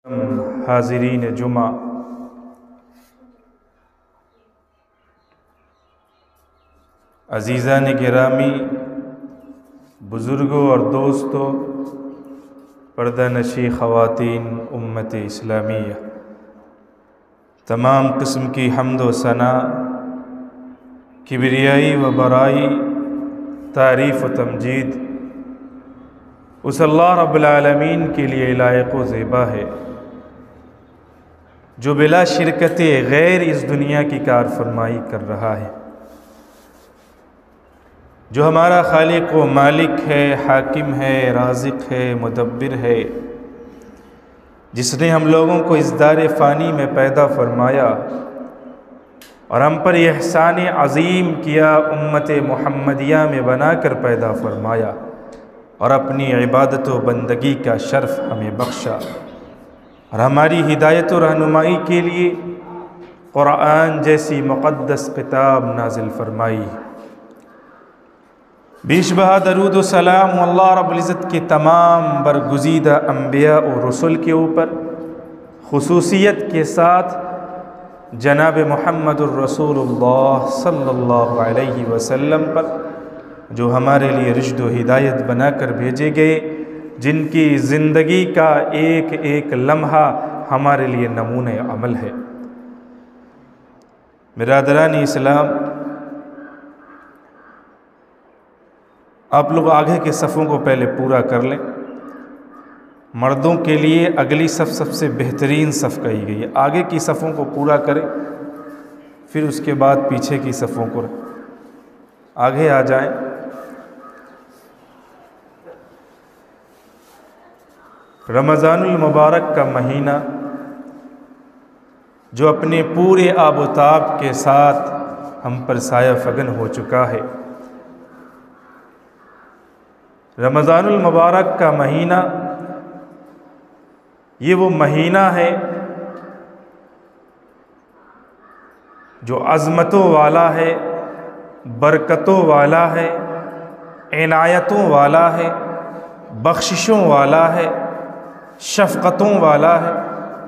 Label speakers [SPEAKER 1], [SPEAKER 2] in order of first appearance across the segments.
[SPEAKER 1] حاضرین جمعہ، عزیزان گرامی، بزرگوں اور دوستوں، پردہ نشی خواتین امت اسلامیہ، تمام قسم کی حمد و ثنا، کبریائی و برائی، تعریف و تمجید اس اللہ رب العالمین کے لیے لائق و زیبا ہے جو بلا شرکت غیر اس دنیا کی کار فرمائی کر رہا ہے، جو ہمارا خالق و مالک ہے، حاکم ہے، رازق ہے، مدبر ہے، جس نے ہم لوگوں کو اس دار فانی میں پیدا فرمایا اور ہم پر احسان عظیم کیا، امت محمدیہ میں بنا کر پیدا فرمایا اور اپنی عبادت و بندگی کا شرف ہمیں بخشا اور ہماری ہدایت و رہنمائی کے لیے قرآن جیسی مقدس کتاب نازل فرمائی۔ بیش بہا درود و سلام اللہ رب العزت کے تمام برگزیدہ انبیاء و رسل کے اوپر، خصوصیت کے ساتھ جناب محمد الرسول اللہ صلی اللہ علیہ وسلم پر، جو ہمارے لیے رشد و ہدایت بنا کر بھیجے گئے، جن کی زندگی کا ایک ایک لمحہ ہمارے لیے نمونہ عمل ہے۔ برادران اسلام، آپ لوگ آگے کے صفوں کو پہلے پورا کر لیں۔ مردوں کے لیے اگلی صف سب سے بہترین صف کہی گئی ہے، آگے کی صفوں کو پورا کریں، پھر اس کے بعد پیچھے کی صفوں کو آگے آ جائیں۔ رمضان المبارک کا مہینہ جو اپنے پورے آب و تاب کے ساتھ ہم پر سایہ فگن ہو چکا ہے، رمضان المبارک کا مہینہ یہ وہ مہینہ ہے جو عظمتوں والا ہے، برکتوں والا ہے، عنایتوں والا ہے، بخششوں والا ہے، شفقتوں والا ہے،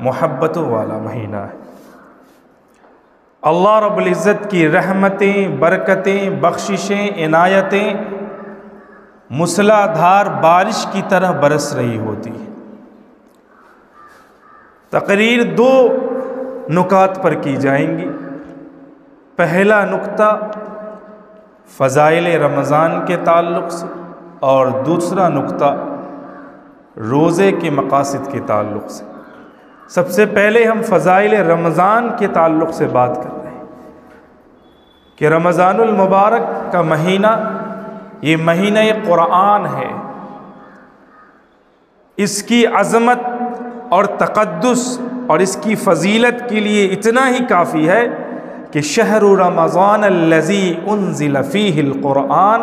[SPEAKER 1] محبتوں والا مہینہ ہے۔ اللہ رب العزت کی رحمتیں، برکتیں، بخششیں، عنایتیں مسلح دھار بارش کی طرح برس رہی ہوتی ہے۔ تقریر دو نکات پر کی جائیں گی۔ پہلا نکتہ فضائل رمضان کے تعلق سے اور دوسرا نکتہ روزے کے مقاصد کے تعلق سے۔ سب سے پہلے ہم فضائل رمضان کے تعلق سے بات کر رہے ہیں کہ رمضان المبارک کا مہینہ یہ مہینہ قرآن ہے۔ اس کی عظمت اور تقدس اور اس کی فضیلت کے لیے اتنا ہی کافی ہے کہ شہر رمضان الذی انزل فیہ القرآن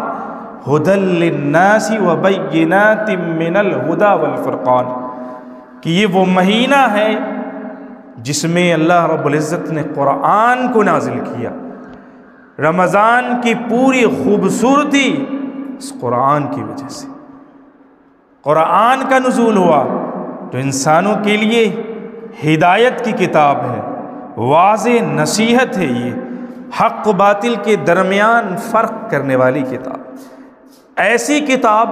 [SPEAKER 1] ھدی للناس وبینات من الھدی والفرقان، کہ یہ وہ مہینہ ہے جس میں اللہ رب العزت نے قرآن کو نازل کیا۔ رمضان کی پوری خوبصورتی اس قرآن کی وجہ سے، قرآن کا نزول ہوا جو انسانوں کے لیے ہدایت کی کتاب ہے، واضح نصیحت ہے، یہ حق و باطل کے درمیان فرق کرنے والی کتاب۔ ایسی کتاب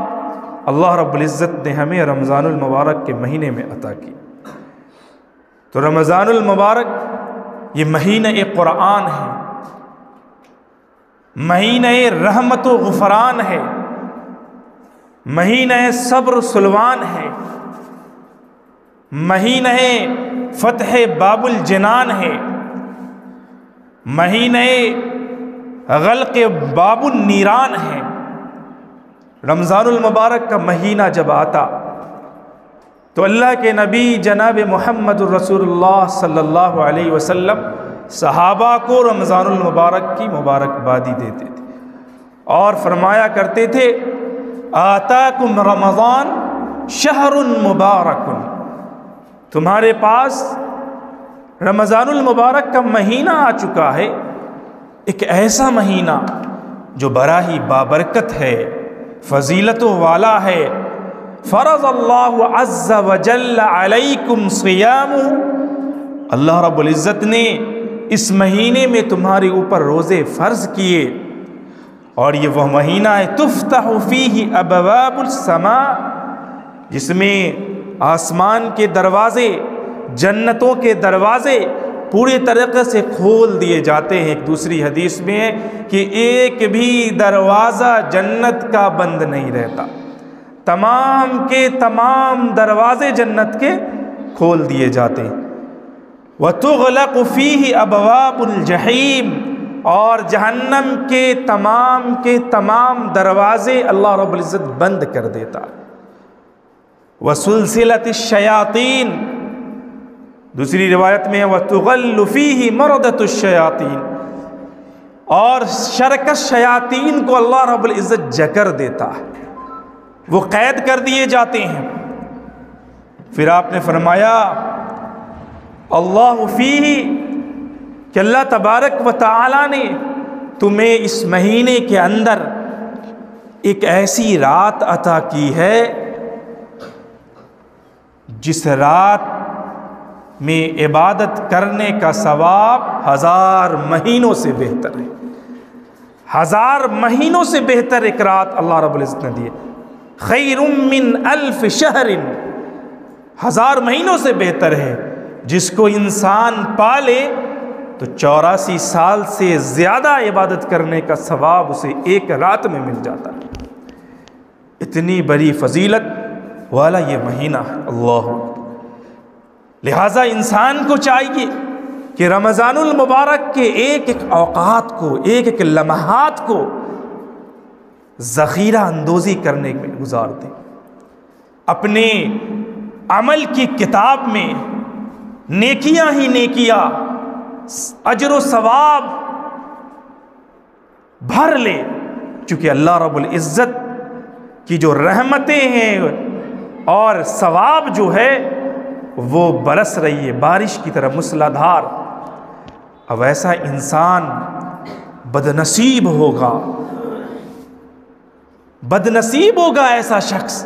[SPEAKER 1] اللہ رب العزت نے ہمیں رمضان المبارک کے مہینے میں عطا کی۔ تو رمضان المبارک یہ مہینہ قرآن ہے، مہینہ رحمت و غفران ہے، مہینہ صبر و سلوان ہے، مہینہ فتح باب الجنان ہے، مہینہ غلق باب النیران ہے۔ رمضان المبارک کا مہینہ جب آتا تو اللہ کے نبی جناب محمد الرسول اللہ صلی اللہ علیہ وسلم صحابہ کو رمضان المبارک کی مبارکبادی دیتے تھے اور فرمایا کرتے تھے آتاکم رمضان شہر مبارک، تمہارے پاس رمضان المبارک کا مہینہ آ چکا ہے، ایک ایسا مہینہ جو بڑا ہی بابرکت ہے، فضیلتوں والا ہے، فرض اللہ عز وجل علیکم صیامہ، اللہ رب العزت نے اس مہینے میں تمہارے اوپر روزے فرض کیے، اور یہ وہ مہینہ ہے تفتح فیہ ابواب السماء، جس میں آسمان کے دروازے، جنتوں کے دروازے پورے طریقے سے کھول دیے جاتے ہیں۔ ایک دوسری حدیث میں ہے کہ ایک بھی دروازہ جنت کا بند نہیں رہتا، تمام کے تمام دروازے جنت کے کھول دیے جاتے ہیں۔ وَتُغْلَقُ فِيهِ أَبْوَابُ الْجَحِيمِ، اور جہنم کے تمام دروازے اللہ رب العزت بند کر دیتا۔ وَسُلْسِلَةِ الشَّيَاطِينِ، دوسری روایت میں ہے وَتُغَلُّ فِيهِ مَرْدَةُ الشَّيَاطِينِ، اور شرکش شیاطین کو اللہ رب العزت جکر دیتا ہے، وہ قید کر دیے جاتے ہیں۔ پھر آپ نے فرمایا اللہ فیہ، کہ اللہ تبارک و تعالی نے تمہیں اس مہینے کے اندر ایک ایسی رات عطا کی ہے جس رات میں عبادت کرنے کا ثواب 1000 مہینوں سے بہتر ہے۔ 1000 مہینوں سے بہتر ایک رات اللہ رب العزت نے دی، خیر من 1000 شہر، 1000 مہینوں سے بہتر ہے۔ جس کو انسان پالے تو 84 سال سے زیادہ عبادت کرنے کا ثواب اسے ایک رات میں مل جاتا ہے۔ اتنی بڑی فضیلت والا یہ مہینہ ہے اللہ۔ لہٰذا انسان کو چاہیے کہ رمضان المبارک کے ایک ایک اوقات کو، ایک ایک لمحات کو ذخیرہ اندوزی کرنے میں گزار دیں، اپنے عمل کی کتاب میں نیکیاں ہی نیکیاں، اجر و ثواب بھر لے، چونکہ اللہ رب العزت کی جو رحمتیں ہیں اور ثواب جو ہے وہ برس رہی ہے بارش کی طرح موسلادھار۔ اب ایسا انسان بدنصیب ہوگا ایسا شخص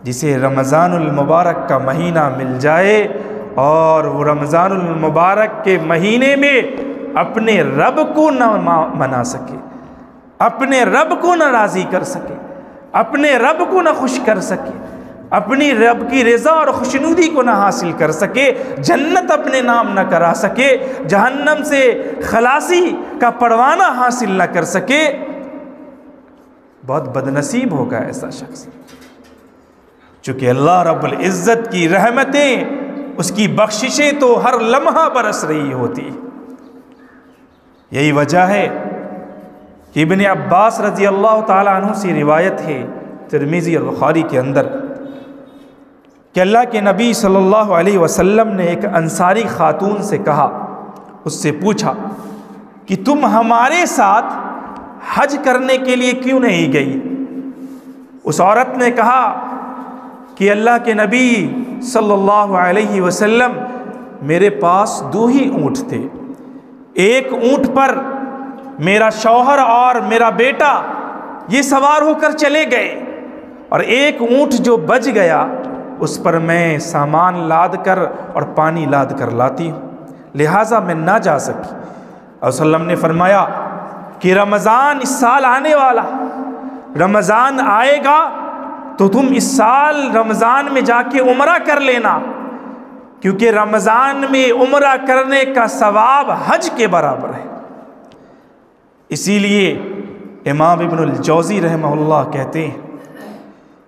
[SPEAKER 1] جسے رمضان المبارک کا مہینہ مل جائے اور وہ رمضان المبارک کے مہینے میں اپنے رب کو نہ منا سکے، اپنے رب کو نہ راضی کر سکے، اپنے رب کو نہ خوش کر سکے، اپنی رب کی رضا اور خوشنودی کو نہ حاصل کر سکے، جنت اپنے نام نہ کرا سکے، جہنم سے خلاصی کا پروانہ حاصل نہ کر سکے، بہت بدنصیب ہوگا ایسا شخص۔ چونکہ اللہ رب العزت کی رحمتیں، اس کی بخششیں تو ہر لمحہ برس رہی ہوتی۔ یہی وجہ ہے کہ ابن عباس رضی اللہ تعالی عنہ سے روایت ہے ترمذی اور بخاری کے اندر کہ اللہ کے نبی صلی اللہ علیہ وسلم نے ایک انصاری خاتون سے کہا، اس سے پوچھا کہ تم ہمارے ساتھ حج کرنے کے لیے کیوں نہیں گئی؟ اس عورت نے کہا کہ اللہ کے نبی صلی اللہ علیہ وسلم میرے پاس 2 ہی اونٹ تھے، ایک اونٹ پر میرا شوہر اور میرا بیٹا یہ سوار ہو کر چلے گئے، اور ایک اونٹ جو بچ گیا اس پر میں سامان لاد کر اور پانی لاد کر لاتی ہوں، لہٰذا میں نہ جا سکی۔ اور صلی اللہ علیہ وسلم نے فرمایا کہ رمضان اس سال آنے والا، رمضان آئے گا تو تم اس سال رمضان میں جا کے عمرہ کر لینا، کیونکہ رمضان میں عمرہ کرنے کا ثواب حج کے برابر ہے۔ اسی لیے امام ابن الجوزی رحمہ اللہ کہتے ہیں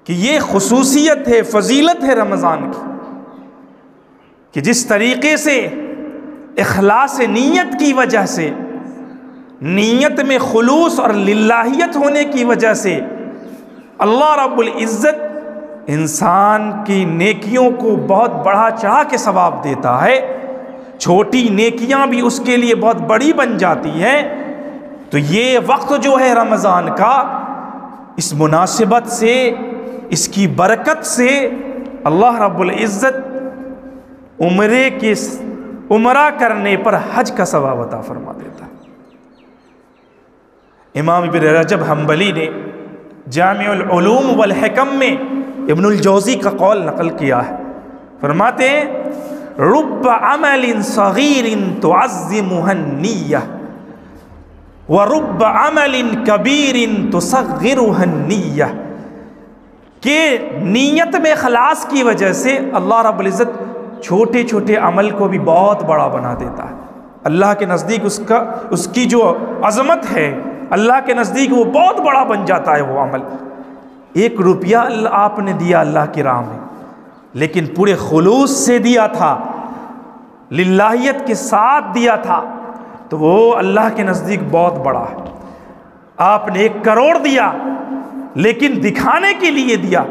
[SPEAKER 1] کہ یہ خصوصیت ہے، فضیلت ہے رمضان کی، کہ جس طریقے سے اخلاص نیت کی وجہ سے، نیت میں خلوص اور للہیت ہونے کی وجہ سے اللہ رب العزت انسان کی نیکیوں کو بہت بڑھا چڑھا کے ثواب دیتا ہے، چھوٹی نیکیاں بھی اس کے لیے بہت بڑی بن جاتی ہیں۔ تو یہ وقت جو ہے رمضان کا، اس مناسبت سے، اس کی برکت سے اللہ رب العزت عمرہ کرنے پر حج کا ثواب عطا فرما دیتا ہے۔ امام ابن رجب حنبلی نے جامع العلوم والحکم میں ابن الجوزی کا قول نقل کیا ہے، فرماتے ہیں رب عمل صغیر تعظمہ النیہ ورب عمل کبیر تصغرہ النیہ، کہ نیت میں اخلاص کی وجہ سے اللہ رب العزت چھوٹے چھوٹے عمل کو بھی بہت بڑا بنا دیتا ہے۔ اللہ کے نزدیک اس کی جو عظمت ہے، اللہ کے نزدیک وہ بہت بڑا بن جاتا ہے وہ عمل۔ 1 روپیہ آپ نے دیا اللہ کی راہ میں، لیکن پورے خلوص سے دیا تھا، للہیت کے ساتھ دیا تھا، تو وہ اللہ کے نزدیک بہت بڑا ہے۔ آپ نے 1 کروڑ دیا لیکن دکھانے کے لیے دیا،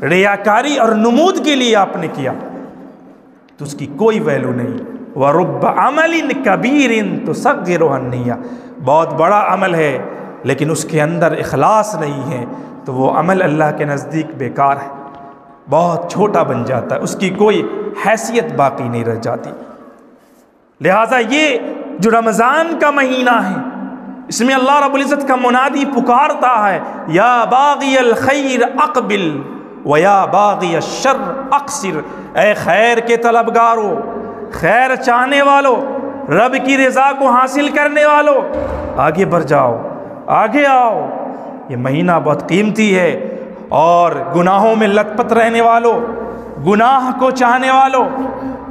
[SPEAKER 1] ریاکاری اور نمود کے لیے آپ نے کیا، تو اس کی کوئی ویلو نہیں۔ وَرُبَّ عَمَلٍ كَبِيرٍ تُصَغِّرُهُ النِّيَّةُ، بہت بڑا عمل ہے لیکن اس کے اندر اخلاص نہیں ہے تو وہ عمل اللہ کے نزدیک بیکار ہے، بہت چھوٹا بن جاتا ہے، اس کی کوئی حیثیت باقی نہیں رہ جاتی۔ لہٰذا یہ جو رمضان کا مہینہ ہے، اس میں اللہ رب العزت کا منادی پکارتا ہے، یا باغی الخیر اقبل ویا باغی الشر اقصر، اے خیر کے طلبگارو، خیر چاہنے والو، رب کی رضا کو حاصل کرنے والو، آگے بڑھ جاؤ، آگے آؤ، یہ مہینہ بہت قیمتی ہے، اور گناہوں میں لت پت رہنے والو، گناہ کو چاہنے والو،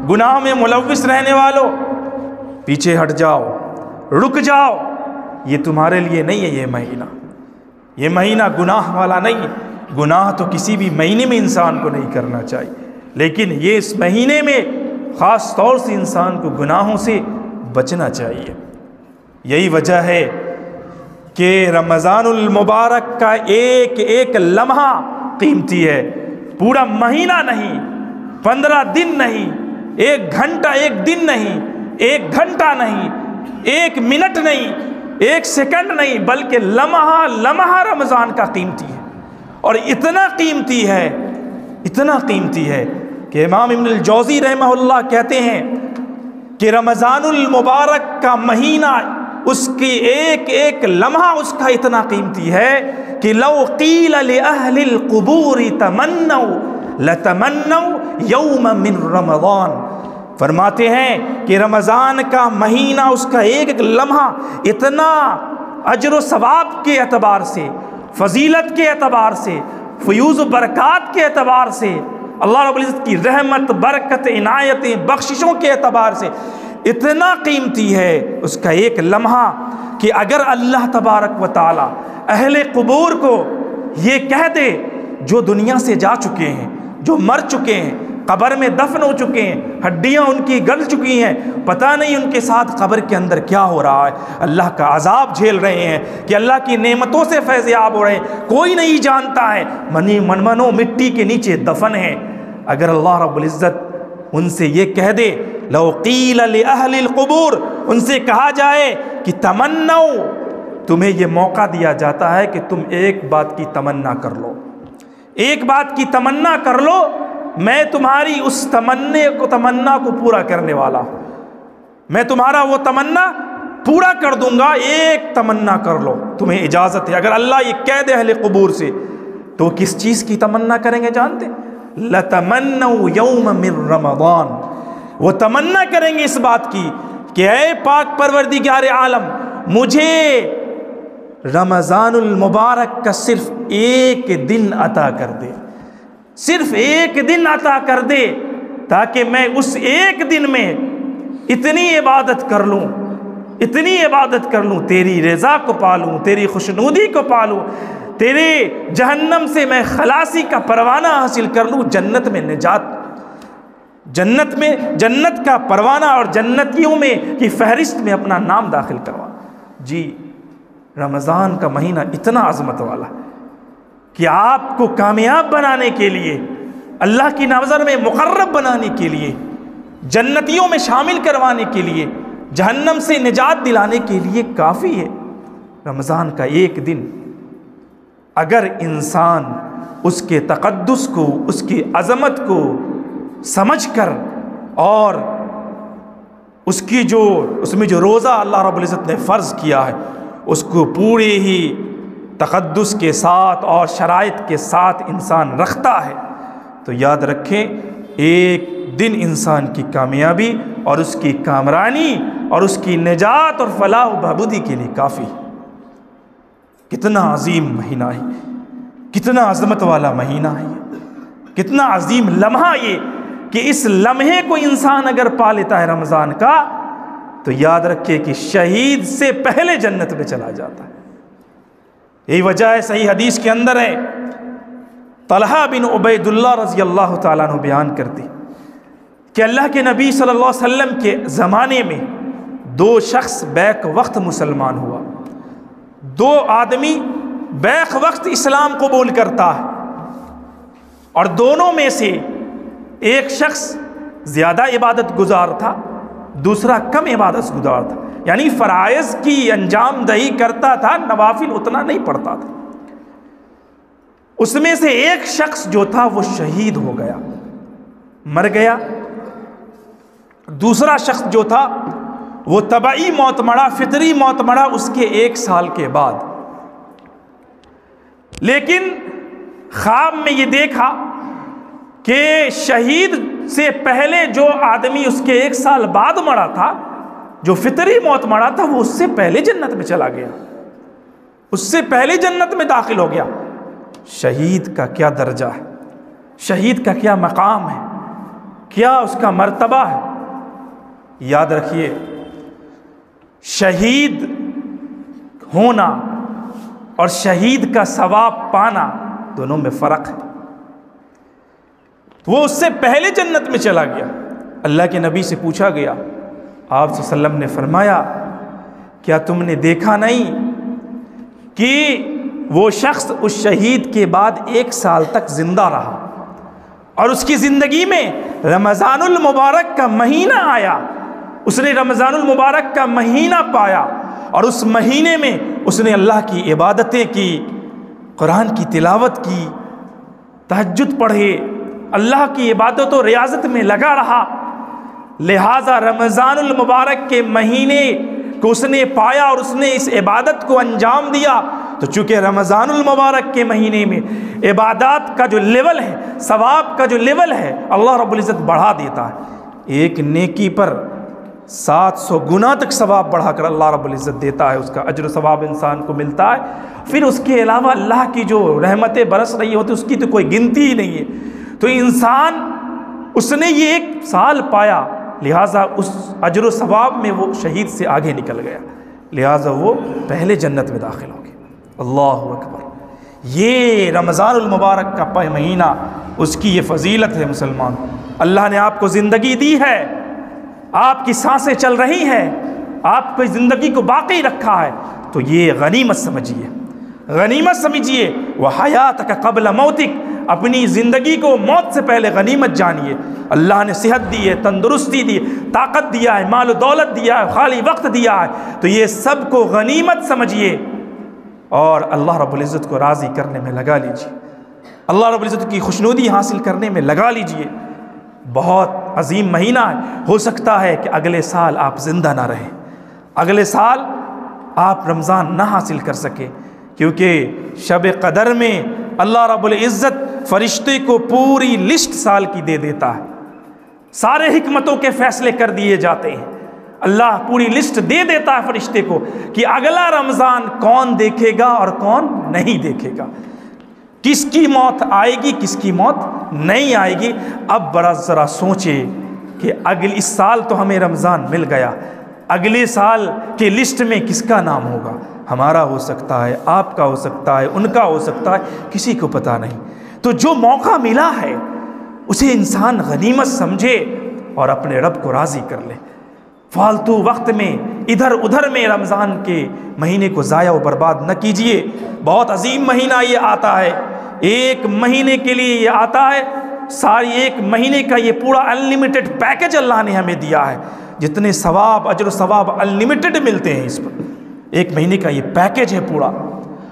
[SPEAKER 1] گناہ میں ملوث رہنے والو، پیچھے ہٹ جاؤ، رک جاؤ، یہ تمہارے لیے نہیں ہے یہ مہینہ گناہ والا نہیں ہے۔ گناہ تو کسی بھی مہینے میں انسان کو نہیں کرنا چاہیے، لیکن یہ اس مہینے میں خاص طور سے انسان کو گناہوں سے بچنا چاہیے۔ یہی وجہ ہے کہ رمضان المبارک کا ایک ایک لمحہ قیمتی ہے، پورا مہینہ نہیں، 15 دن نہیں، 1 گھنٹہ 1 دن نہیں، 1 گھنٹہ نہیں، 1 منٹ نہیں، 1 سیکنڈ نہیں، بلکہ لمحہ لمحہ رمضان کا قیمتی ہے، اور اتنا قیمتی ہے کہ امام ابن الجوزی رحمہ اللہ کہتے ہیں کہ رمضان المبارک کا مہینہ، اس کی ایک ایک لمحہ اس کا اتنا قیمتی ہے کہ لو قیل لأہل القبور تمنوا لتمنوا یوم من رمضان، فرماتے ہیں کہ رمضان کا مہینہ، اس کا ایک ایک لمحہ اتنا اجر و ثواب کے اعتبار سے، فضیلت کے اعتبار سے، فیوز و برکات کے اعتبار سے، اللہ رب العزت کی رحمت، برکت، عنایتیں، بخششوں کے اعتبار سے اتنا قیمتی ہے اس کا ایک لمحہ کہ اگر اللہ تبارک و تعالی اہل قبور کو یہ کہہ دے، جو دنیا سے جا چکے ہیں، جو مر چکے ہیں، قبر میں دفن ہو چکے ہیں، ہڈیاں ان کی گل چکی ہیں، پتہ نہیں ان کے ساتھ قبر کے اندر کیا ہو رہا ہے، اللہ کا عذاب جھیل رہے ہیں کہ اللہ کی نعمتوں سے فیض یاب ہو رہے ہیں، کوئی نہیں جانتا ہے، منو مٹی کے نیچے دفن ہے۔ اگر اللہ رب العزت ان سے یہ کہہ دے، لو قیل لأہل القبور، ان سے کہا جائے کہ تمنو، تمہیں یہ موقع دیا جاتا ہے کہ تم ایک بات کی تمنا کر لو، ایک بات کی تمنا کر لو، میں تمہاری اس تمنا کو پورا کرنے والا ہوں، میں تمہارا وہ تمنا پورا کر دوں گا، ایک تمنا کر لو، تمہیں اجازت ہے۔ اگر اللہ یہ کہہ دے اہل قبور سے تو کس چیز کی تمنا کریں گے جانتے؟ لَتَمَنَّوْا يَوْمَ مِن رَمَضان، وہ تمنا کریں گے اس بات کی کہ اے پاک پروردگار عالم، مجھے رمضان المبارک کا صرف 1 دن عطا کر دے، صرف 1 دن عطا کر دے، تاکہ میں اس 1 دن میں اتنی عبادت کر لوں، اتنی عبادت کر لوں، تیری رضا کو پالوں، تیری خوشنودی کو پالوں، تیرے جہنم سے میں خلاصی کا پروانہ حاصل کر لوں، جنت میں نجات، جنت کا پروانہ اور جنتیوں میں کی فہرست میں اپنا نام داخل کروا۔ جی، رمضان کا مہینہ اتنا عظمت والا کہ آپ کو کامیاب بنانے کے لیے، اللہ کی نظر میں مقرب بنانے کے لیے، جنتیوں میں شامل کروانے کے لیے، جہنم سے نجات دلانے کے لیے کافی ہے رمضان کا 1 دن۔ اگر انسان اس کے تقدس کو، اس کی عظمت کو سمجھ کر، اور اس میں جو روزہ اللہ رب العزت نے فرض کیا ہے، اس کو پورے ہی تقدس کے ساتھ اور شرائط کے ساتھ انسان رکھتا ہے تو یاد رکھیں ایک دن انسان کی کامیابی اور اس کی کامرانی اور اس کی نجات اور فلاح و بہبودی کے لیے کافی ہے۔ کتنا عظیم مہینہ ہے، کتنا عظمت والا مہینہ ہے، کتنا عظیم لمحہ یہ کہ اس لمحے کو انسان اگر پا لیتا ہے رمضان کا تو یاد رکھے کہ شہید سے پہلے جنت میں چلا جاتا ہے۔ یہی وجہ ہے، صحیح حدیث کے اندر ہے، طلحہ بن عبید اللہ رضی اللہ تعالیٰ عنہ بیان کرتے کہ اللہ کے نبی صلی اللہ علیہ وسلم کے زمانے میں دو شخص بیک وقت مسلمان ہوا، دو آدمی بیک وقت اسلام قبول کرتا ہے، اور دونوں میں سے ایک شخص زیادہ عبادت گزار تھا، دوسرا کم عبادت گزار تھا، یعنی فرائض کی انجام دہی کرتا تھا، نوافل اتنا نہیں پڑھتا تھا۔ اس میں سے ایک شخص جو تھا وہ شہید ہو گیا، مر گیا۔ دوسرا شخص جو تھا وہ طبعی موت مرا، فطری موت مرا اس کے 1 سال کے بعد۔ لیکن خواب میں یہ دیکھا کہ شہید سے پہلے جو آدمی اس کے 1 سال بعد مرا تھا، جو فطری موت مرا تھا، وہ اس سے پہلے جنت میں چلا گیا، اس سے پہلے جنت میں داخل ہو گیا۔ شہید کا کیا درجہ ہے، شہید کا کیا مقام ہے، کیا اس کا مرتبہ ہے۔ یاد رکھیے شہید ہونا اور شہید کا ثواب پانا دونوں میں فرق ہے۔ وہ اس سے پہلے جنت میں چلا گیا۔ اللہ کے نبی سے پوچھا گیا، آپ صلی اللہ علیہ وسلم نے فرمایا کیا تم نے دیکھا نہیں کہ وہ شخص اس شہید کے بعد 1 سال تک زندہ رہا اور اس کی زندگی میں رمضان المبارک کا مہینہ آیا، اس نے رمضان المبارک کا مہینہ پایا اور اس مہینے میں اس نے اللہ کی عبادتیں کی، قرآن کی تلاوت کی، تہجد پڑھے، اللہ کی عبادت و ریاضت میں لگا رہا۔ لہٰذا رمضان المبارک کے مہینے کو اس نے پایا اور اس نے اس عبادت کو انجام دیا، تو چونکہ رمضان المبارک کے مہینے میں عبادات کا جو لیول ہے، ثواب کا جو لیول ہے، اللہ رب العزت بڑھا دیتا ہے۔ ایک نیکی پر 700 گنا تک ثواب بڑھا کر اللہ رب العزت دیتا ہے، اس کا اجر و ثواب انسان کو ملتا ہے۔ پھر اس کے علاوہ اللہ کی جو رحمتیں برس رہی ہوتی اس کی تو کوئی گنتی ہی نہیں ہے۔ تو انسان اس نے یہ 1 سال پایا، لہٰذا اس اجر و ثواب میں وہ شہید سے آگے نکل گیا، لہٰذا وہ پہلے جنت میں داخل ہو گیا۔ اللہ اکبر، یہ رمضان المبارک کا مہینہ، اس کی یہ فضیلت ہے۔ مسلمان، اللہ نے آپ کو زندگی دی ہے، آپ کی سانسیں چل رہی ہیں، آپ کی زندگی کو باقی رکھا ہے، تو یہ غنیمت سمجھیے، غنیمت سمجھیے۔ وَحَيَاتَكَ قَبْلَ مَوْتِكَ، اپنی زندگی کو موت سے پہلے غنیمت جانیے۔ اللہ نے صحت دی ہے، تندرستی دی، طاقت دیا ہے، مال و دولت دیا ہے، خالی وقت دیا ہے، تو یہ سب کو غنیمت سمجھیے اور اللہ رب العزت کو راضی کرنے میں لگا لیجیے، اللہ رب العزت کی خوشنودی حاصل کرنے میں لگا لیجیے۔ بہت عظیم مہینہ ہے، ہو سکتا ہے کہ اگلے سال آپ زندہ نہ رہیں، اگلے سال آپ رمضان نہ حاصل کر سکیں، کیونکہ شب قدر میں اللہ رب العزت فرشتے کو پوری لسٹ سال کی دے دیتا ہے، سارے حکمتوں کے فیصلے کر دیے جاتے ہیں۔ اللہ پوری لسٹ دے دیتا ہے فرشتے کو کہ اگلا رمضان کون دیکھے گا اور کون نہیں دیکھے گا، کس کی موت آئے گی، کس کی موت نہیں آئے گی۔ اب بڑا ذرا سوچے کہ اس سال تو ہمیں رمضان مل گیا، اگلے سال کے لسٹ میں کس کا نام ہوگا؟ ہمارا ہو سکتا ہے، آپ کا ہو سکتا ہے، ان کا ہو سکتا ہے، کسی کو پتہ نہیں۔ تو جو موقع ملا ہے اسے انسان غنیمت سمجھے اور اپنے رب کو راضی کر لے۔ فالتو وقت میں ادھر ادھر میں رمضان کے مہینے کو ضائع و برباد نہ کیجیے۔ بہت عظیم مہینہ یہ آتا ہے، 1 مہینے کے لیے یہ آتا ہے، ساری 1 مہینے کا یہ پورا انلمیٹڈ پیکج اللہ نے ہمیں دیا ہے، جتنے ثواب، اجر و ثواب انلمیٹڈ ملتے ہیں اس پر۔ 1 مہینے کا یہ پیکج ہے پورا،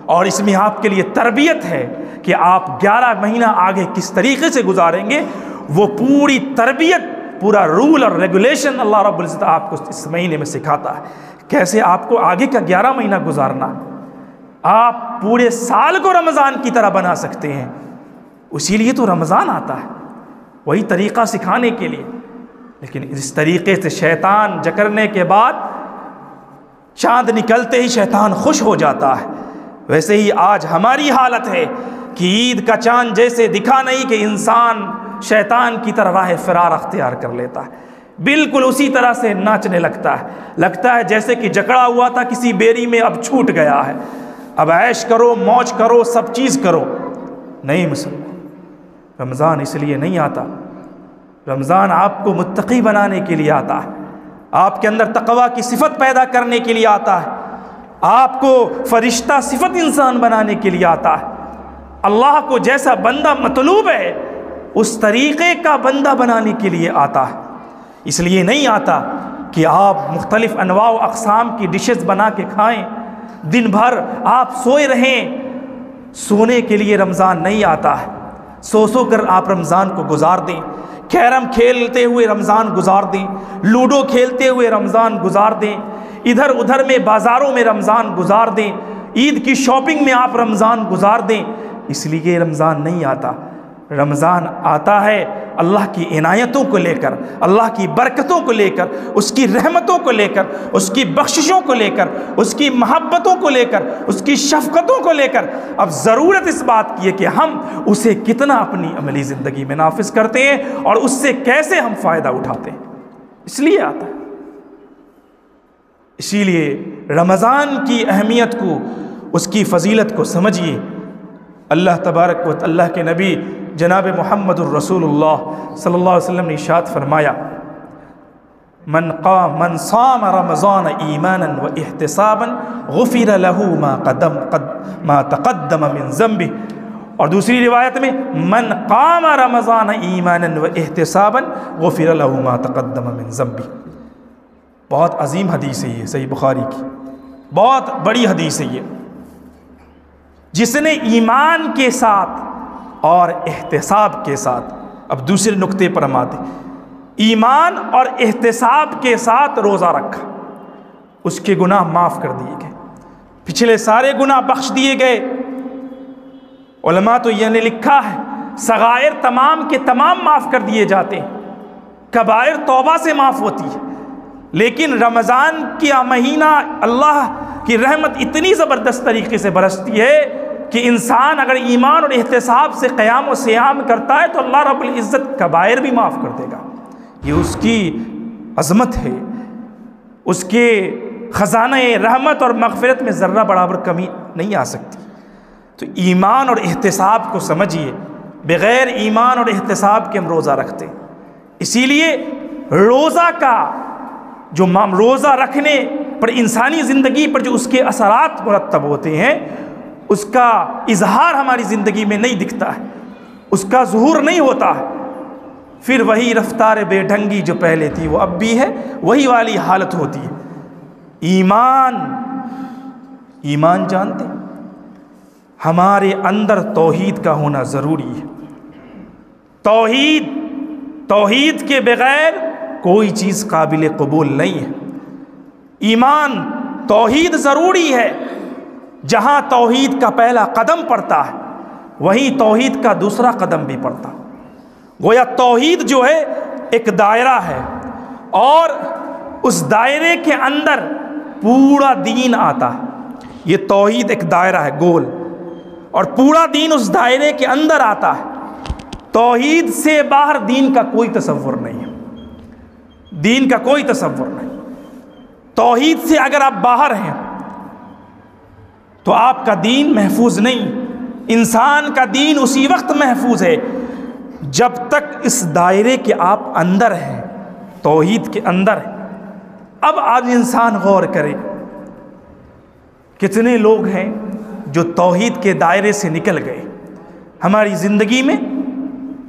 [SPEAKER 1] اور اس میں آپ کے لیے تربیت ہے کہ آپ 11 مہینہ آگے کس طریقے سے گزاریں گے، وہ پوری تربیت، پورا رول اور ریگولیشن اللہ رب العزت آپ کو اس مہینے میں سکھاتا ہے، کیسے آپ کو آگے کا 11 مہینہ گزارنا، آپ پورے سال کو رمضان کی طرح بنا سکتے ہیں، اسی لیے تو رمضان آتا ہے، وہی طریقہ سکھانے کے لیے۔ لیکن اس طریقے سے شیطان جکرنے کے بعد چاند نکلتے ہی شیطان خوش ہو جاتا ہے۔ ویسے ہی آج ہماری حالت ہے کہ عید کا چاند جیسے دکھا نہیں کہ انسان شیطان کی طرح راہ فرار اختیار کر لیتا ہے، بالکل اسی طرح سے ناچنے لگتا ہے جیسے کہ جکڑا ہوا تھا کسی بیری میں، اب چھوٹ گیا ہے، اب عیش کرو، موج کرو، سب چیز کرو۔ نہیں مسلمان، رمضان اس لیے نہیں آتا، رمضان آپ کو متقی بنانے کے لیے آتا ہے، آپ کے اندر تقویٰ کی صفت پیدا کرنے کے لیے آتا ہے، آپ کو فرشتہ صفت انسان بنانے کے لیے آتا ہے۔ اللہ کو جیسا بندہ مطلوب ہے اس طریقے کا بندہ بنانے کے لیے آتا ہے۔ اس لیے نہیں آتا کہ آپ مختلف انواع و اقسام کی ڈشز بنا کے کھائیں، دن بھر آپ سوئے رہیں، سونے کے لیے رمضان نہیں آتا ہے، سو کر آپ رمضان کو گزار دیں، کیرم کھیلتے ہوئے رمضان گزار دیں، لوڈو کھیلتے ہوئے رمضان گزار دیں، ادھر ادھر میں بازاروں میں رمضان گزار دیں، عید کی شاپنگ میں آپ رمضان گزار دیں۔ اس لیے رمضان نہیں آتا، رمضان آتا ہے اللہ کی عنایتوں کو لے کر، اللہ کی برکتوں کو لے کر، اس کی رحمتوں کو لے کر، اس کی بخششوں کو لے کر، اس کی محبتوں کو لے کر، اس کی شفقتوں کو لے کر۔ اب ضرورت اس بات کی ہے کہ ہم اسے کتنا اپنی عملی زندگی میں نافذ کرتے ہیں اور اس سے کیسے ہم فائدہ اٹھاتے ہیں، اس لیے آتا ہے۔ اسی لیے رمضان کی اہمیت کو، اس کی فضیلت کو سمجھیے۔ اللہ تبارک و اللہ کے نبی جناب محمد الرسول اللہ صلی اللہ علیہ وسلم نے ارشاد فرمایا، من صام رمضان ایمانا و احتسابا غفر له ما تقدم من ذنبه، اور دوسری روایت میں من قام رمضان ایمانا و احتسابا غفر له ما تقدم من ذنبه۔ بہت عظیم حدیث ہے یہ، صحیح بخاری کی بہت بڑی حدیث ہے یہ۔ جس نے ایمان کے ساتھ اور احتساب کے ساتھ، اب دوسرے نقطے پر ہم آتے، ایمان اور احتساب کے ساتھ روزہ رکھا، اس کے گناہ معاف کر دیے گئے، پچھلے سارے گناہ بخش دیے گئے۔ علماء تو یہ نے لکھا ہے صغائر تمام کے تمام معاف کر دیے جاتے ہیں، کبائر توبہ سے معاف ہوتی ہے، لیکن رمضان کا مہینہ اللہ کی رحمت اتنی زبردست طریقے سے برستی ہے کہ انسان اگر ایمان اور احتساب سے قیام و صیام کرتا ہے تو اللہ رب العزت کبائر بھی معاف کر دے گا۔ یہ اس کی عظمت ہے، اس کے خزانہ رحمت اور مغفرت میں ذرہ برابر کمی نہیں آ سکتی۔ تو ایمان اور احتساب کو سمجھیے، بغیر ایمان اور احتساب کے ہم روزہ رکھتے، اسی لیے روزہ کا جو روزہ رکھنے پر انسانی زندگی پر جو اس کے اثرات مرتب ہوتے ہیں، اس کا اظہار ہماری زندگی میں نہیں دکھتا ہے، اس کا ظہور نہیں ہوتا ہے، پھر وہی رفتار بے ڈھنگی جو پہلے تھی وہ اب بھی ہے، وہی والی حالت ہوتی ہے۔ ایمان جانتے ہمارے اندر توحید کا ہونا ضروری ہے۔ توحید کے بغیر کوئی چیز قابل قبول نہیں ہے۔ ایمان توحید ضروری ہے، جہاں توحید کا پہلا قدم پڑتا ہے وہیں توحید کا دوسرا قدم بھی پڑتا۔ گویا توحید جو ہے ایک دائرہ ہے، اور اس دائرے کے اندر پورا دین آتا ہے۔ یہ توحید ایک دائرہ ہے گول، اور پورا دین اس دائرے کے اندر آتا ہے۔ توحید سے باہر دین کا کوئی تصور نہیں ہے، دین کا کوئی تصور نہیں۔ توحید سے اگر آپ باہر ہیں تو آپ کا دین محفوظ نہیں۔ انسان کا دین اسی وقت محفوظ ہے جب تک اس دائرے کے آپ اندر ہیں، توحید کے اندر ہیں۔ اب آج انسان غور کرے، کتنے لوگ ہیں جو توحید کے دائرے سے نکل گئے ہماری زندگی میں۔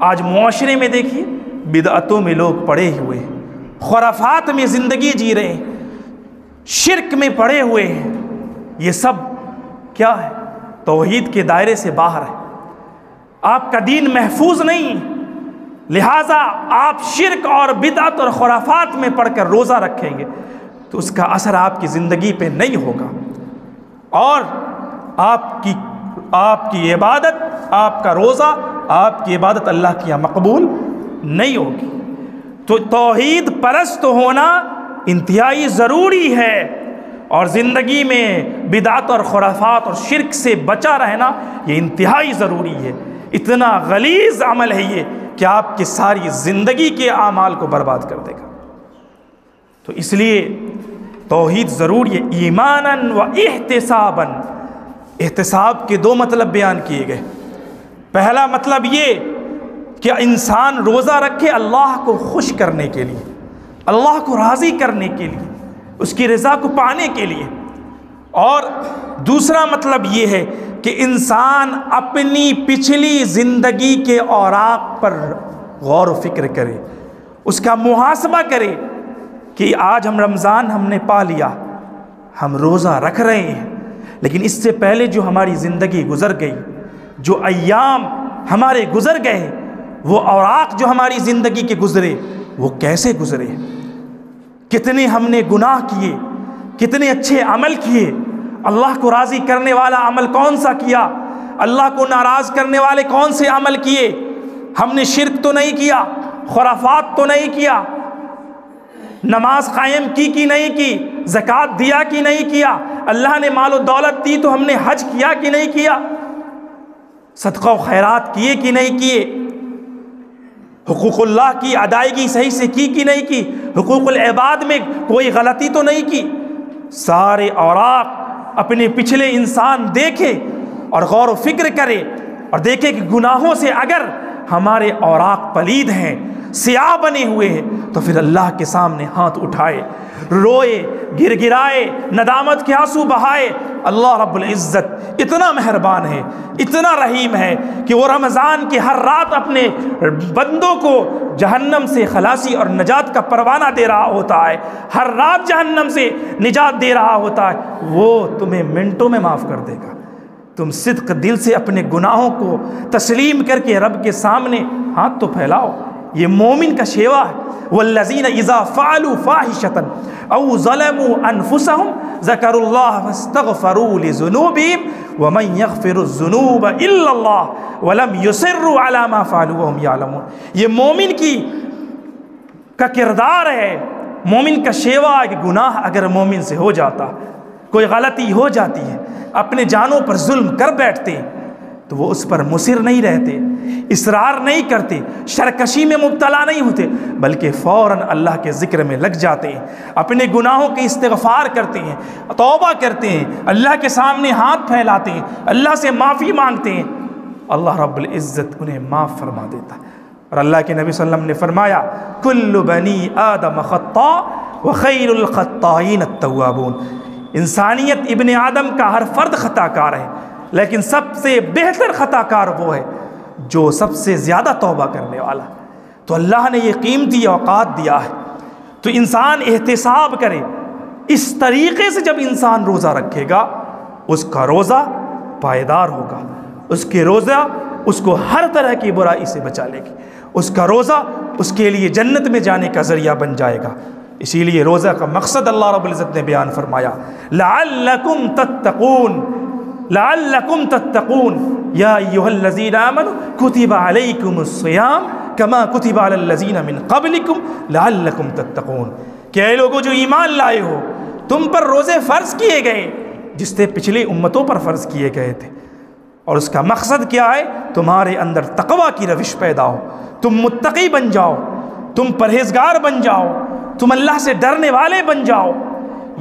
[SPEAKER 1] آج معاشرے میں دیکھیے بدعتوں میں لوگ پڑے ہوئے ہیں، خرافات میں زندگی جی رہے ہیں، شرک میں پڑے ہوئے ہیں۔ یہ سب کیا ہے؟ توحید کے دائرے سے باہر ہے، آپ کا دین محفوظ نہیں، لہٰذا آپ شرک اور بدعت اور خرافات میں پڑھ کر روزہ رکھیں گے تو اس کا اثر آپ کی زندگی پہ نہیں ہوگا، اور آپ کی عبادت، آپ کا روزہ، آپ کی عبادت اللہ کی یہاں مقبول نہیں ہوگی۔ تو توحید پرست ہونا انتہائی ضروری ہے، اور زندگی میں بدعت اور خرافات اور شرک سے بچا رہنا یہ انتہائی ضروری ہے۔ اتنا غلیظ عمل ہے یہ کہ آپ کی ساری زندگی کے اعمال کو برباد کر دے گا۔ تو اس لیے توحید ضروری ہے، ایماناً و احتساباً۔ احتساب کے دو مطلب بیان کیے گئے۔ پہلا مطلب یہ کہ انسان روزہ رکھے اللہ کو خوش کرنے کے لیے، اللہ کو راضی کرنے کے لیے، اس کی رضا کو پانے کے لیے۔ اور دوسرا مطلب یہ ہے کہ انسان اپنی پچھلی زندگی کے اوراق پر غور و فکر کرے، اس کا محاسبہ کرے کہ آج رمضان ہم نے پا لیا، ہم روزہ رکھ رہے ہیں، لیکن اس سے پہلے جو ہماری زندگی گزر گئی، جو ایام ہمارے گزر گئے، وہ اوراق جو ہماری زندگی کے گزرے وہ کیسے گزرے، کتنے ہم نے گناہ کیے، کتنے اچھے عمل کیے، اللہ کو راضی کرنے والا عمل کون سا کیا، اللہ کو ناراض کرنے والے کون سے عمل کیے، ہم نے شرک تو نہیں کیا، خرافات تو نہیں کیا، نماز قائم کی نہیں کی، زکوٰۃ دیا کہ نہیں کیا، اللہ نے مال و دولت دی تو ہم نے حج کیا کہ نہیں کیا، صدقہ و خیرات کیے کہ نہیں کیے، حقوق اللہ کی ادائیگی صحیح سے کی کہ نہیں کی، حقوق العباد میں کوئی غلطی تو نہیں کی۔ سارے اوراق اپنے پچھلے انسان دیکھے اور غور و فکر کرے اور دیکھے کہ گناہوں سے اگر ہمارے اوراق پلید ہیں، سیاہ بنے ہوئے ہیں، تو پھر اللہ کے سامنے ہاتھ اٹھائے، روئے، گر گرائے، ندامت کے آنسو بہائے۔ اللہ رب العزت اتنا مہربان ہے، اتنا رحیم ہے کہ وہ رمضان کی ہر رات اپنے بندوں کو جہنم سے خلاصی اور نجات کا پروانہ دے رہا ہوتا ہے، ہر رات جہنم سے نجات دے رہا ہوتا ہے۔ وہ تمہیں منٹوں میں معاف کر دے گا، تم صدق دل سے اپنے گناہوں کو تسلیم کر کے رب کے سامنے ہاتھ تو پھیلاؤ۔ یہ مومن کا شیوا ہے۔ والذین اذا فعلوا فاحشة او ظلموا انفسهم ذکروا اللہ فاستغفروا لذنوبهم ومن یغفر الذنوب الا اللہ ولم یصروا علی ما فعلوا وهم یعلمون۔ یہ مومن کا کردار ہے، مومن کا شیوا ہے کہ گناہ اگر مومن سے ہو جاتا، کوئی غلطی ہو جاتی ہے، اپنے جانوں پر ظلم کر بیٹھتے ہیں، تو وہ اس پر مصر نہیں رہتے، اصرار نہیں کرتے، شرکشی میں مبتلا نہیں ہوتے، بلکہ فوراً اللہ کے ذکر میں لگ جاتے ہیں، اپنے گناہوں کے استغفار کرتے ہیں، توبہ کرتے ہیں، اللہ کے سامنے ہاتھ پھیلاتے ہیں، اللہ سے معافی مانگتے ہیں، اللہ رب العزت انہیں معاف فرما دیتا ہے۔ اور اللہ کے نبی صلی اللہ علیہ وسلم نے فرمایا کل بنی آدم خطاء وخیر الخطائین التوابون۔ انسانیت ابن آدم کا ہر فرد خطا کار ہے، لیکن سب سے بہتر خطا کار وہ ہے جو سب سے زیادہ توبہ کرنے والا۔ تو اللہ نے یہ قیمتی اوقات دیا ہے، تو انسان احتساب کرے۔ اس طریقے سے جب انسان روزہ رکھے گا، اس کا روزہ پائیدار ہوگا، اس کے روزہ اس کو ہر طرح کی برائی سے بچا لے گی، اس کا روزہ اس کے لیے جنت میں جانے کا ذریعہ بن جائے گا۔ اسی لیے روزہ کا مقصد اللہ رب العزت نے بیان فرمایا لعلکم تتقون، لعلکم تتقون یا ایھا الذین آمنوا کتب علیکم الصیام کما کتب علی الذین من قبلکم لعلکم تتقون، کہ اے لوگوں جو ایمان لائے ہو، تم پر روزے فرض کیے گئے جس سے پچھلی امتوں پر فرض کیے گئے تھے، اور اس کا مقصد کیا ہے؟ تمہارے اندر تقوی کی روش پیدا ہو، تم متقی بن جاؤ، تم پرہیزگار بن جاؤ، تم اللہ سے ڈرنے والے بن جاؤ۔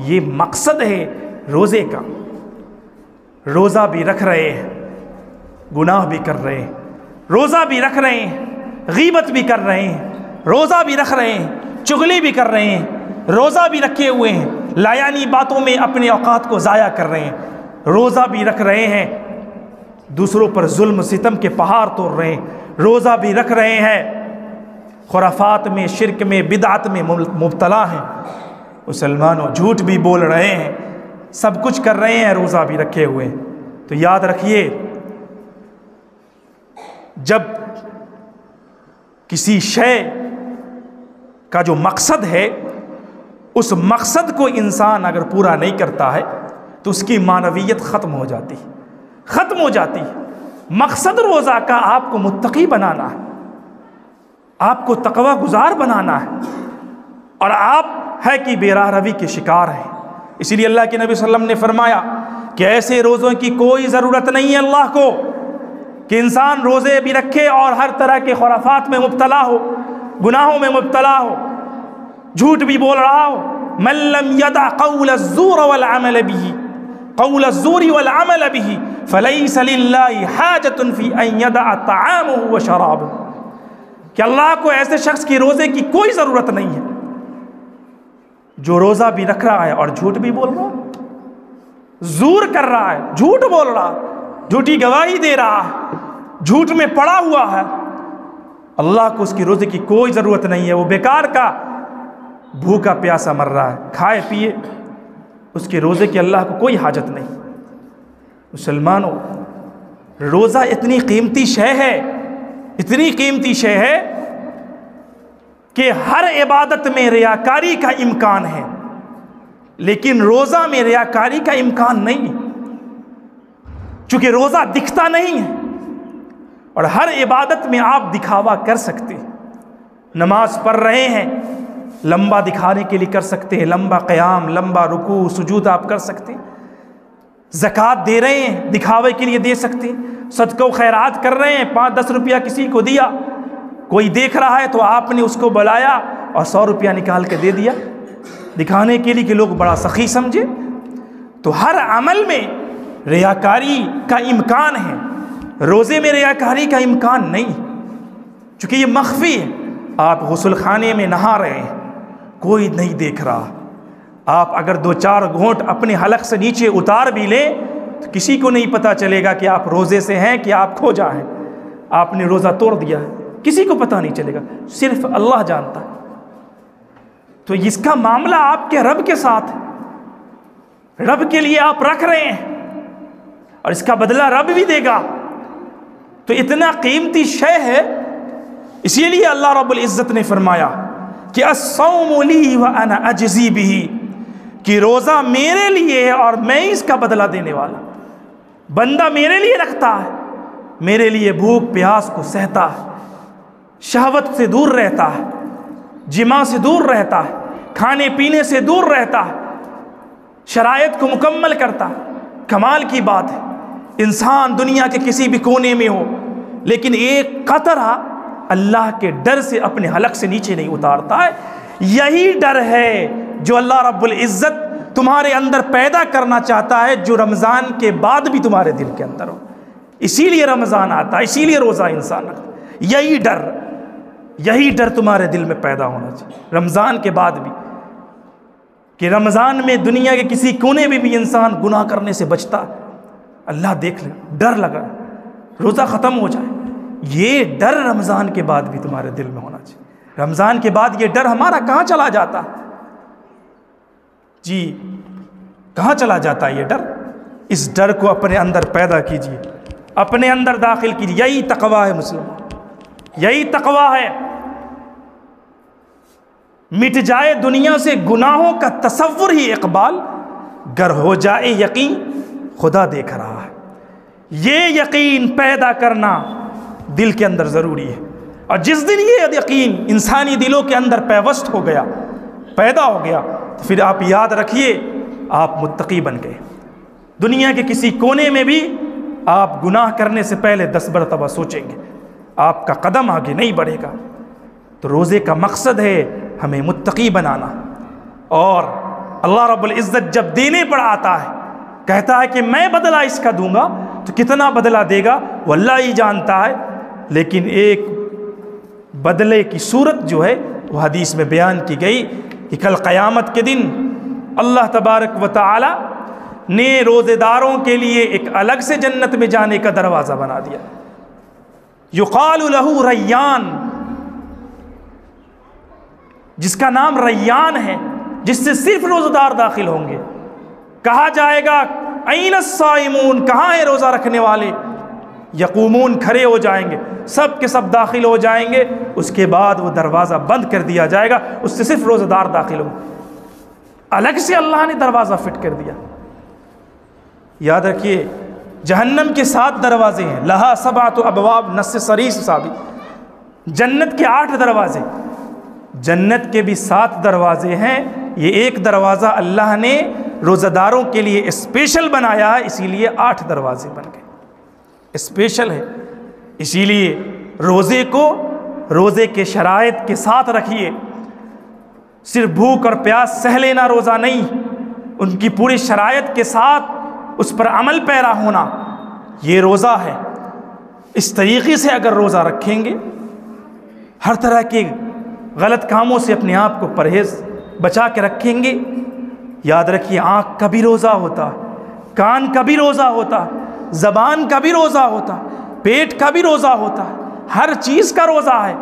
[SPEAKER 1] یہ مقصد ہے روزے کا۔ روزہ بھی رکھ رہے ہیں، گناہ بھی کر رہے ہیں، روزہ بھی رکھ رہے ہیں، غیبت بھی کر رہے ہیں، روزہ بھی رکھ رہے ہیں، چغلی بھی کر رہے ہیں، روزہ بھی رکھے ہوئے ہیں، لایانی باتوں میں اپنے اوقات کو ضائع کر رہے ہیں، روزہ بھی رکھ رہے ہیں، دوسروں پر ظلم ستم کے پہاڑ توڑ رہے ہیں، روزہ بھی رکھ رہے ہیں، خرافات میں، شرک میں، بدعت میں مبتلا ہیں، مسلمانوں جھوٹ بھی بول رہے ہیں، سب کچھ کر رہے ہیں، روزہ بھی رکھے ہوئے ہیں۔ تو یاد رکھیے، جب کسی شے کا جو مقصد ہے، اس مقصد کو انسان اگر پورا نہیں کرتا ہے تو اس کی معنویت ختم ہو جاتی ہے۔ ختم ہو جاتی ہے۔ مقصد روزہ کا آپ کو متقی بنانا ہے، آپ کو تقوی گزار بنانا ہے، اور آپ ہے کہ بے راہ روی کے شکار ہیں۔ اسی لیے اللہ کے نبی صلی اللہ علیہ وسلم نے فرمایا کہ ایسے روزوں کی کوئی ضرورت نہیں ہے اللہ کو کہ انسان روزے بھی رکھے اور ہر طرح کے خرافات میں مبتلا ہو، گناہوں میں مبتلا ہو، جھوٹ بھی بول رہا ہو۔ من لم يدع قول الزور والعمل به قول الزور والعمل به فليس لله حاجة في ان يدع طعامه وشرابه، کہ اللہ کو ایسے شخص کی روزے کی کوئی ضرورت نہیں ہے جو روزہ بھی رکھ رہا ہے اور جھوٹ بھی بول رہا ہے، زور کر رہا ہے، جھوٹ بول رہا ہے، جھوٹی گواہی دے رہا ہے، جھوٹ میں پڑا ہوا ہے۔ اللہ کو اس کی روزے کی کوئی ضرورت نہیں ہے، وہ بیکار کا بھوکا پیاسا مر رہا ہے، کھائے پیے، اس کے روزے کی اللہ کو کوئی حاجت نہیں۔ مسلمانوں، روزہ اتنی قیمتی شے ہے، اتنی قیمتی شے ہے کہ ہر عبادت میں ریاکاری کا امکان ہے، لیکن روزہ میں ریاکاری کا امکان نہیں، چونکہ روزہ دکھتا نہیں ہے، اور ہر عبادت میں آپ دکھاوا کر سکتے ہیں۔ نماز پڑھ رہے ہیں، لمبا دکھانے کے لیے کر سکتے ہیں، لمبا قیام، لمبا رکوع سجود آپ کر سکتے ہیں۔ زکوٰۃ دے رہے ہیں، دکھاوے کے لیے دے سکتے ہیں۔ صدقہ و خیرات کر رہے ہیں، 5-10 روپیہ کسی کو دیا، کوئی دیکھ رہا ہے تو آپ نے اس کو بلایا اور 100 روپیہ نکال کے دے دیا دکھانے کے لیے کہ لوگ بڑا سخی سمجھے۔ تو ہر عمل میں ریاکاری کا امکان ہے، روزے میں ریاکاری کا امکان نہیں، چونکہ یہ مخفی ہے۔ آپ غسل خانے میں نہا رہے ہیں، کوئی نہیں دیکھ رہا، آپ اگر 2-4 گھونٹ اپنے حلق سے نیچے اتار بھی لیں تو کسی کو نہیں پتہ چلے گا کہ آپ روزے سے ہیں کہ آپ کھوجا ہیں، آپ نے روزہ توڑ دیا ہے، کسی کو پتہ نہیں چلے گا، صرف اللہ جانتا ہے۔ تو اس کا معاملہ آپ کے رب کے ساتھ ہے، رب کے لیے آپ رکھ رہے ہیں اور اس کا بدلہ رب بھی دے گا۔ تو اتنا قیمتی شے ہے، اسی لیے اللہ رب العزت نے فرمایا کہ الصوم لی وانا اجزی بہ، کہ روزہ میرے لیے ہے اور میں اس کا بدلہ دینے والا۔ بندہ میرے لیے رکھتا ہے، میرے لیے بھوک پیاس کو سہتا ہے، شہوت سے دور رہتا ہے، جماع سے دور رہتا ہے، کھانے پینے سے دور رہتا ہے، شرائط کو مکمل کرتا ہے۔ کمال کی بات ہے، انسان دنیا کے کسی بھی کونے میں ہو لیکن ایک قطرہ اللہ کے ڈر سے اپنے حلق سے نیچے نہیں اتارتا ہے۔ یہی ڈر ہے جو اللہ رب العزت تمہارے اندر پیدا کرنا چاہتا ہے، جو رمضان کے بعد بھی تمہارے دل کے اندر ہو۔ اسی لیے رمضان آتا ہے، اسی لیے روزہ انسان رکھتا ہے۔ یہی ڈر تمہارے دل میں پیدا ہونا چاہیے رمضان کے بعد بھی، کہ رمضان میں دنیا کے کسی کونے میں بھی انسان گناہ کرنے سے بچتا ہے، اللہ دیکھ لے، ڈر لگا، روزہ ختم ہو جائے۔ یہ ڈر رمضان کے بعد بھی تمہارے دل میں ہونا چاہیے۔ رمضان کے بعد یہ ڈر ہمارا کہاں چلا جاتا ہے؟ جی کہاں چلا جاتا ہے یہ ڈر؟ اس ڈر کو اپنے اندر پیدا کیجیے، اپنے اندر داخل کیجیے۔ یہی تقویٰ ہے مسلمان، یہی تقویٰ ہے۔ مٹ جائے دنیا سے گناہوں کا تصور ہی اقبال، گر ہو جائے یقین خدا دیکھ رہا ہے۔ یہ یقین پیدا کرنا دل کے اندر ضروری ہے، اور جس دن یہ یقین انسانی دلوں کے اندر پیوست ہو گیا، پیدا ہو گیا، تو پھر آپ یاد رکھیے آپ متقی بن گئے۔ دنیا کے کسی کونے میں بھی آپ گناہ کرنے سے پہلے 10 مرتبہ سوچیں گے، آپ کا قدم آگے نہیں بڑھے گا۔ تو روزے کا مقصد ہے ہمیں متقی بنانا، اور اللہ رب العزت جب دینے پر آتا ہے کہتا ہے کہ میں بدلہ اس کا دوں گا، تو کتنا بدلہ دے گا وہ اللہ ہی جانتا ہے، لیکن ایک بدلے کی صورت جو ہے وہ حدیث میں بیان کی گئی کہ کل قیامت کے دن اللہ تبارک و تعالی نے روزے داروں کے لیے ایک الگ سے جنت میں جانے کا دروازہ بنا دیا، یقال لہ ریان، جس کا نام ریان ہے، جس سے صرف روزہ دار داخل ہوں گے۔ کہا جائے گا این الصائمون، کہاں ہیں روزہ رکھنے والے؟ یقومون، کھڑے ہو جائیں گے، سب کے سب داخل ہو جائیں گے۔ اس کے بعد وہ دروازہ بند کر دیا جائے گا، اس سے صرف روزہ دار داخل ہوں گے۔ الگ سے اللہ نے دروازہ فٹ کر دیا۔ یاد رکھیے جہنم کے 7 دروازے ہیں، لہا 7 ابواب، نص صریح ثابت۔ جنت کے 8 دروازے، جنت کے بھی 7 دروازے ہیں، یہ ایک دروازہ اللہ نے روزہ داروں کے لیے اسپیشل بنایا ہے، اسی لیے 8 دروازے بن گئے، اسپیشل ہے۔ اسی لیے روزے کو روزے کے شرائط کے ساتھ رکھیے، صرف بھوک اور پیاس سہ لینا روزہ نہیں، ان کی پوری شرائط کے ساتھ اس پر عمل پیرا ہونا، یہ روزہ ہے۔ اس طریقے سے اگر روزہ رکھیں گے، ہر طرح کے غلط کاموں سے اپنے آپ کو پرہیز بچا کے رکھیں گے، یاد رکھیے آنکھ کا بھی روزہ ہوتا، کان کا بھی روزہ ہوتا، زبان کا بھی روزہ ہوتا، پیٹ کا بھی روزہ ہوتا، ہر چیز کا روزہ ہے۔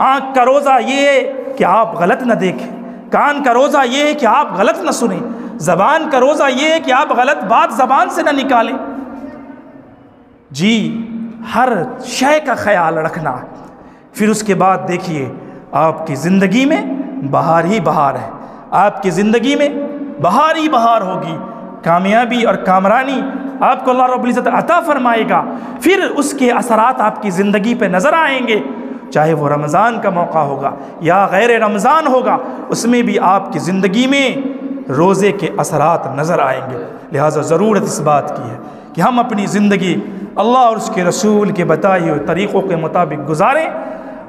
[SPEAKER 1] آنکھ کا روزہ یہ ہے کہ آپ غلط نہ دیکھیں، کان کا روزہ یہ ہے کہ آپ غلط نہ سنیں، زبان کا روزہ یہ ہے کہ آپ غلط بات زبان سے نہ نکالیں۔ جی ہر شے کا خیال رکھنا۔ پھر اس کے بعد دیکھیے آپ کی زندگی میں بہار ہی بہار ہے، آپ کی زندگی میں بہار ہی بہار ہوگی، کامیابی اور کامرانی آپ کو اللہ رب العزت عطا فرمائے گا۔ پھر اس کے اثرات آپ کی زندگی پہ نظر آئیں گے، چاہے وہ رمضان کا موقع ہوگا یا غیر رمضان ہوگا، اس میں بھی آپ کی زندگی میں روزے کے اثرات نظر آئیں گے۔ لہٰذا ضرورت اس بات کی ہے کہ ہم اپنی زندگی اللہ اور اس کے رسول کے بتائے ہوئے طریقوں کے مطابق گزاریں۔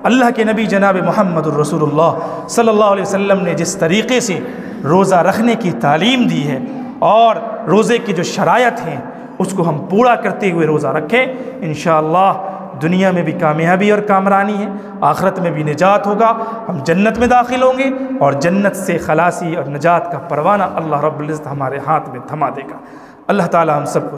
[SPEAKER 1] اللہ کے نبی جناب محمد الرسول اللہ صلی اللہ علیہ وسلم نے جس طریقے سے روزہ رکھنے کی تعلیم دی ہے اور روزے کی جو شرائط ہیں اس کو ہم پورا کرتے ہوئے روزہ رکھیں، انشاءاللہ دنیا میں بھی کامیابی اور کامرانی ہے، آخرت میں بھی نجات ہوگا، ہم جنت میں داخل ہوں گے اور جنت سے خلاصی اور نجات کا پروانہ اللہ رب العزت ہمارے ہاتھ میں تھما دے گا۔ اللہ تعالی ہم سب کو